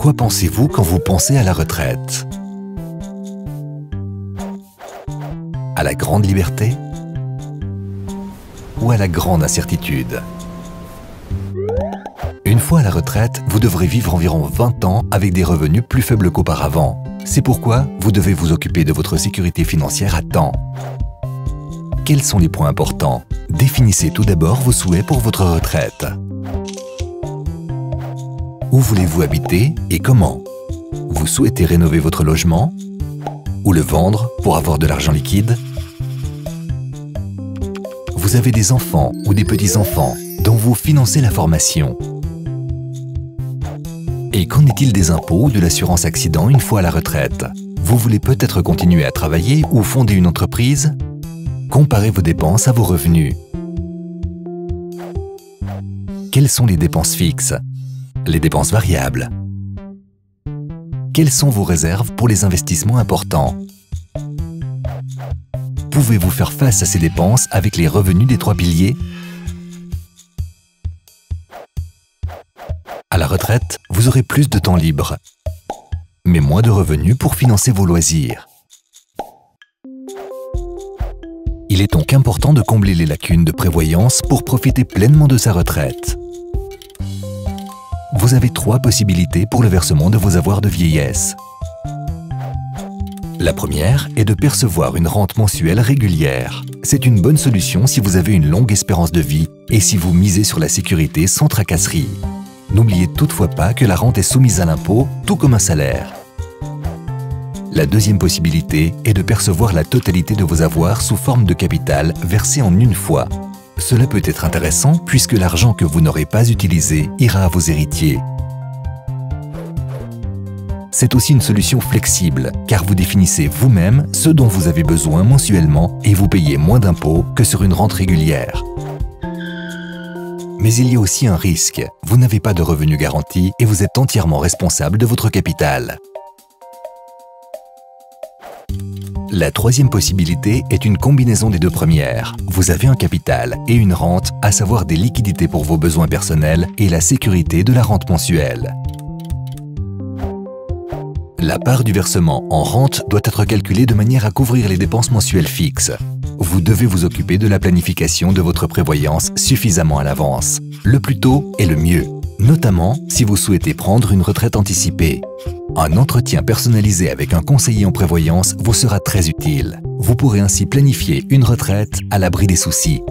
quoi pensez-vous quand vous pensez à la retraite? À la grande liberté? Ou à la grande incertitude? Une fois à la retraite, vous devrez vivre environ 20 ans avec des revenus plus faibles qu'auparavant. C'est pourquoi vous devez vous occuper de votre sécurité financière à temps. Quels sont les points importants? Définissez tout d'abord vos souhaits pour votre retraite. Où voulez-vous habiter et comment? Vous souhaitez rénover votre logement? Ou le vendre pour avoir de l'argent liquide? Vous avez des enfants ou des petits-enfants dont vous financez la formation. Et qu'en est-il des impôts ou de l'assurance accident une fois à la retraite? Vous voulez peut-être continuer à travailler ou fonder une entreprise? Comparez vos dépenses à vos revenus. Quelles sont les dépenses fixes? Les dépenses variables? Quelles sont vos réserves pour les investissements importants? Pouvez-vous faire face à ces dépenses avec les revenus des 3 piliers? À la retraite, vous aurez plus de temps libre, mais moins de revenus pour financer vos loisirs. Il est donc important de combler les lacunes de prévoyance pour profiter pleinement de sa retraite. Vous avez 3 possibilités pour le versement de vos avoirs de vieillesse. La première est de percevoir une rente mensuelle régulière. C'est une bonne solution si vous avez une longue espérance de vie et si vous misez sur la sécurité sans tracasserie. N'oubliez toutefois pas que la rente est soumise à l'impôt, tout comme un salaire. La deuxième possibilité est de percevoir la totalité de vos avoirs sous forme de capital versé en une fois. Cela peut être intéressant puisque l'argent que vous n'aurez pas utilisé ira à vos héritiers. C'est aussi une solution flexible car vous définissez vous-même ce dont vous avez besoin mensuellement et vous payez moins d'impôts que sur une rente régulière. Mais il y a aussi un risque. Vous n'avez pas de revenus garantis et vous êtes entièrement responsable de votre capital. La troisième possibilité est une combinaison des 2 premières. Vous avez un capital et une rente, à savoir des liquidités pour vos besoins personnels et la sécurité de la rente mensuelle. La part du versement en rente doit être calculée de manière à couvrir les dépenses mensuelles fixes. Vous devez vous occuper de la planification de votre prévoyance suffisamment à l'avance. Le plus tôt est le mieux, notamment si vous souhaitez prendre une retraite anticipée. Un entretien personnalisé avec un conseiller en prévoyance vous sera très utile. Vous pourrez ainsi planifier une retraite à l'abri des soucis.